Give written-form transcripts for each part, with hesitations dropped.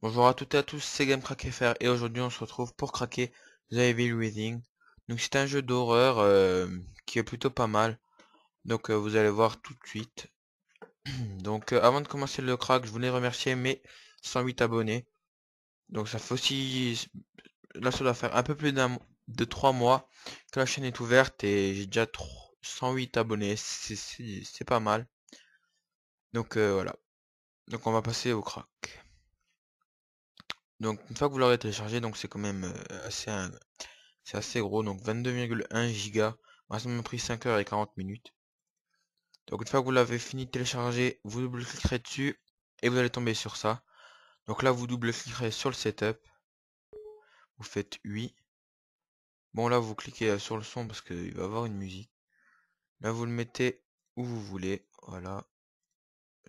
Bonjour à toutes et à tous, c'est GameCrackFR et aujourd'hui on se retrouve pour craquer The Evil Within. Donc c'est un jeu d'horreur qui est plutôt pas mal. Donc vous allez voir tout de suite. Donc avant de commencer le crack, je voulais remercier mes 108 abonnés. Donc ça fait aussi, là ça doit faire un peu plus de 3 mois que la chaîne est ouverte et j'ai déjà 108 abonnés. C'est pas mal. Donc voilà. Donc on va passer au crack. Donc une fois que vous l'aurez téléchargé, donc c'est quand même c'est assez gros, donc 22,1 gigas. Moi, ça m'a pris 5 heures et 40 minutes. Donc une fois que vous l'avez fini de télécharger, vous double-cliquerez dessus et vous allez tomber sur ça. Donc là, vous double-cliquerez sur le setup. Vous faites oui. Bon, là, vous cliquez sur le son parce qu'il va y avoir une musique. Là, vous le mettez où vous voulez. Voilà.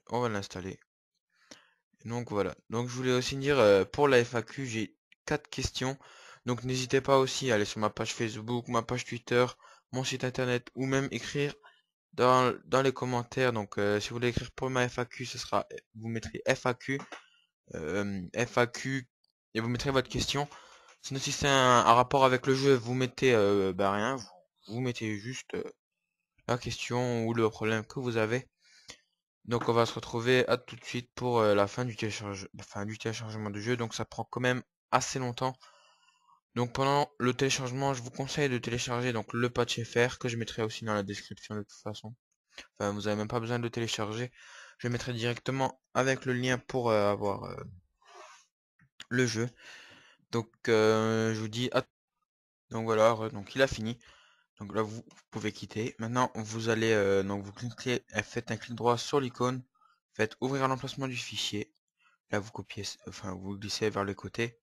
On va l'installer. Donc voilà. Donc je voulais aussi dire, pour la FAQ, j'ai 4 questions. Donc n'hésitez pas aussi à aller sur ma page Facebook, ma page Twitter, mon site internet ou même écrire dans les commentaires. Donc si vous voulez écrire pour ma FAQ, ce sera, vous mettrez FAQ, FAQ et vous mettrez votre question. Sinon si c'est un rapport avec le jeu, vous mettez bah rien, vous mettez juste la question ou le problème que vous avez. Donc on va se retrouver à tout de suite pour la fin du téléchargement du jeu. Donc ça prend quand même assez longtemps. Donc pendant le téléchargement, je vous conseille de télécharger donc le patch FR que je mettrai aussi dans la description de toute façon. Enfin, vous avez même pas besoin de le télécharger. Je le mettrai directement avec le lien pour avoir le jeu. Donc je vous dis donc voilà, donc il a fini. Donc là vous pouvez quitter. Maintenant vous allez donc vous cliquez, faites un clic droit sur l'icône, faites ouvrir l'emplacement du fichier. Là vous copiez, enfin vous glissez vers le côté.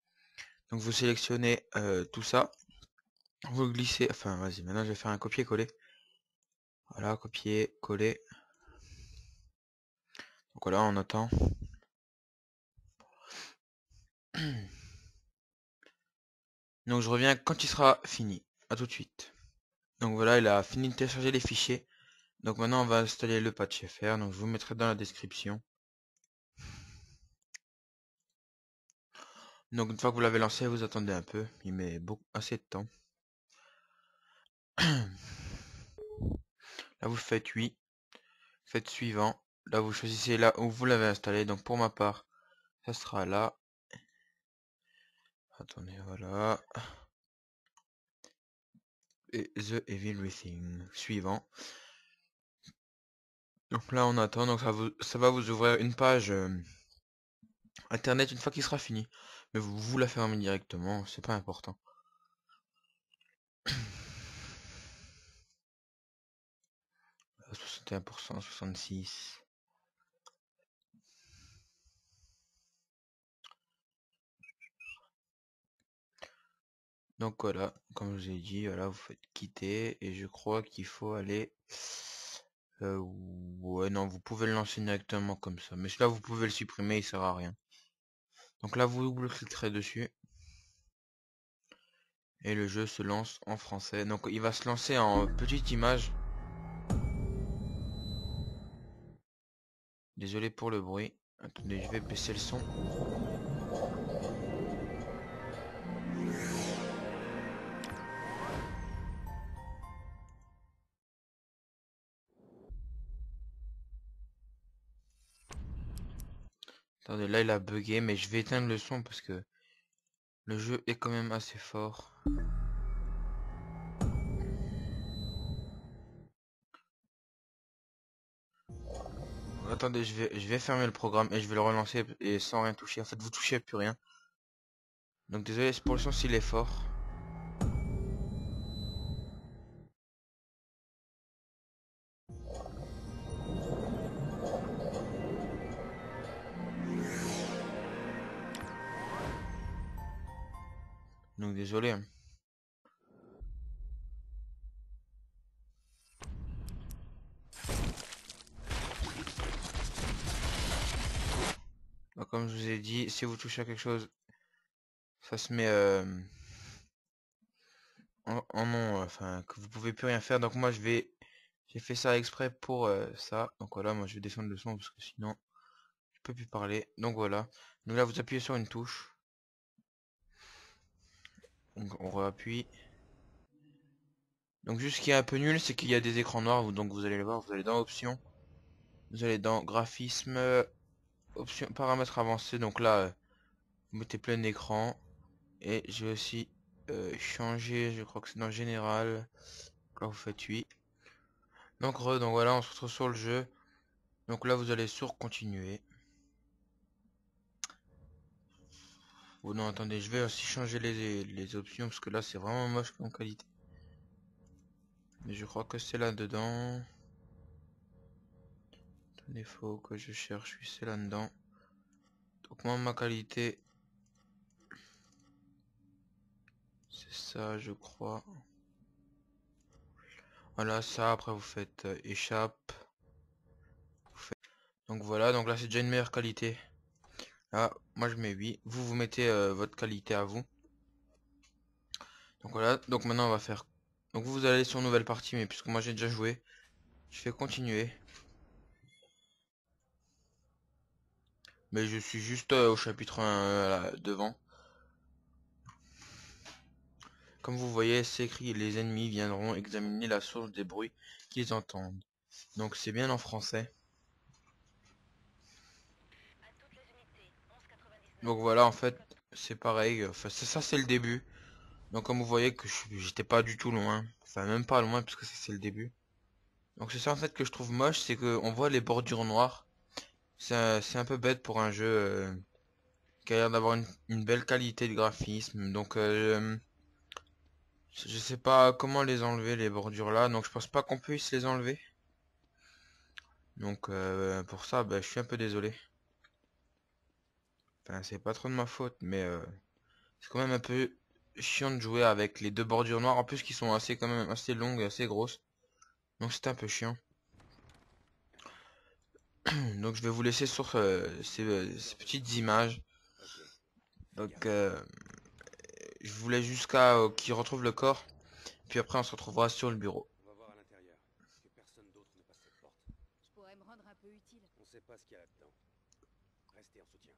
Donc vous sélectionnez tout ça. Vous glissez, enfin vas-y, maintenant je vais faire un copier-coller. Voilà, copier-coller. Donc voilà, on attend. Donc je reviens quand il sera fini. À tout de suite. Donc voilà, il a fini de télécharger les fichiers. Donc maintenant on va installer le patch FR. Donc je vous mettrai dans la description. Donc une fois que vous l'avez lancé, vous attendez un peu. Il met assez de temps. Là vous faites oui. Faites suivant. Là vous choisissez là où vous l'avez installé. Donc pour ma part, ça sera là. Attendez, voilà. Et The Evil Within. Suivant. Donc là on attend. Donc ça va vous ouvrir une page internet une fois qu'il sera fini. Mais vous la fermez directement. C'est pas important. 61%, 66. Donc voilà, comme je vous ai dit, voilà, vous faites quitter et je crois qu'il faut aller. Ouais, non, vous pouvez le lancer directement comme ça. Mais celui-là, vous pouvez le supprimer, il sert à rien. Donc là, vous double-cliquerez dessus et le jeu se lance en français. Donc il va se lancer en petite image. Désolé pour le bruit. Attendez, je vais baisser le son. Attendez, là, il a bugué, mais je vais éteindre le son parce que le jeu est quand même assez fort. Attendez, je vais fermer le programme et je vais le relancer et sans rien toucher. En fait, vous touchez plus rien. Donc désolé c'est pour le son s'il est fort. Donc désolé, hein. Donc, comme je vous ai dit, si vous touchez à quelque chose, ça se met en non, enfin que vous pouvez plus rien faire. Donc moi j'ai fait ça exprès pour ça. Donc voilà, moi je vais descendre le son parce que sinon peux plus parler. Donc voilà. Donc là, vous appuyez sur une touche. Donc on réappuie. Donc juste ce qui est un peu nul, c'est qu'il y a des écrans noirs. Donc vous allez le voir, vous allez dans options. Vous allez dans graphisme, options, paramètres avancés. Donc là, vous mettez plein écran. Et je vais aussi changer, je crois que c'est dans général. Là vous faites oui. Donc voilà, on se retrouve sur le jeu. Donc là vous allez sur continuer. Oh non, attendez, je vais aussi changer les options parce que là c'est vraiment moche en qualité. Mais je crois que c'est là-dedans. Attendez, faut que je cherche, oui c'est là-dedans. Donc moi ma qualité, c'est ça je crois. Voilà ça, après vous faites échappe. Donc voilà, donc là c'est déjà une meilleure qualité. Là, moi je mets oui. Vous mettez votre qualité à vous. Donc voilà, donc maintenant on va faire. Donc vous allez sur nouvelle partie, mais puisque moi j'ai déjà joué, je fais continuer. Mais je suis juste au chapitre 1 là, devant. Comme vous voyez, c'est écrit les ennemis viendront examiner la source des bruits qu'ils entendent. Donc c'est bien en français. Donc voilà, en fait, c'est pareil. Enfin, ça c'est le début. Donc comme vous voyez que j'étais pas du tout loin. Enfin même pas loin puisque c'est le début. Donc c'est ça en fait que je trouve moche, c'est que on voit les bordures noires. C'est un peu bête pour un jeu qui a l'air d'avoir une belle qualité de graphisme. Donc je sais pas comment les enlever les bordures là. Donc je pense pas qu'on puisse les enlever. Donc pour ça, bah, je suis un peu désolé. Enfin c'est pas trop de ma faute, mais c'est quand même un peu chiant de jouer avec les deux bordures noires. En plus qui sont assez quand même assez longues, assez grosses. Donc c'est un peu chiant. Donc je vais vous laisser sur ces petites images. Donc je voulais jusqu'à qu'ils retrouvent le corps. Puis après on se retrouvera sur le bureau. On va voir à l'intérieur, que personne d'autre ne passe cette porte. Je pourrais me rendre un peu utile. On sait pas ce qu'il y a là-dedans. Restez en soutien.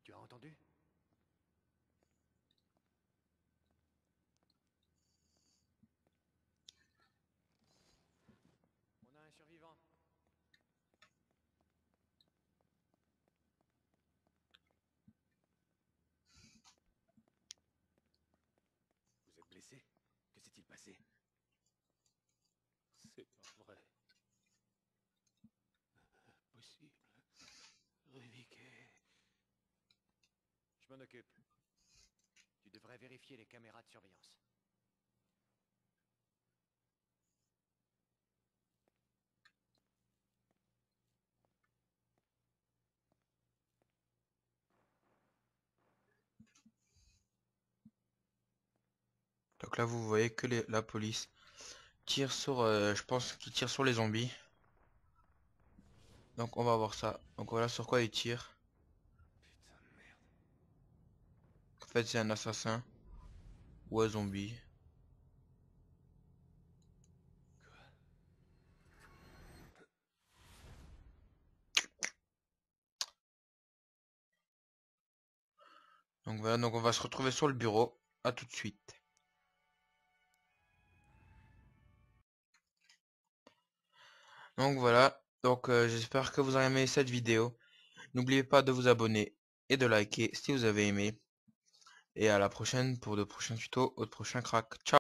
Tu as entendu? On a un survivant. Vous êtes blessé? Que s'est-il passé? C'est pas vrai. Possible. Riviquet. Je m'en occupe. Tu devrais vérifier les caméras de surveillance. Donc là vous voyez que la police tire sur, je pense qu'ils tirent sur les zombies. Donc on va voir ça. Donc voilà sur quoi ils tirent. Putain de merde. En fait c'est un assassin ou un zombie. Quoi? Donc voilà, donc on va se retrouver sur le bureau. À tout de suite. Donc voilà, donc j'espère que vous avez aimé cette vidéo. N'oubliez pas de vous abonner et de liker si vous avez aimé. Et à la prochaine pour de prochains tutos ou de prochains cracks. Ciao!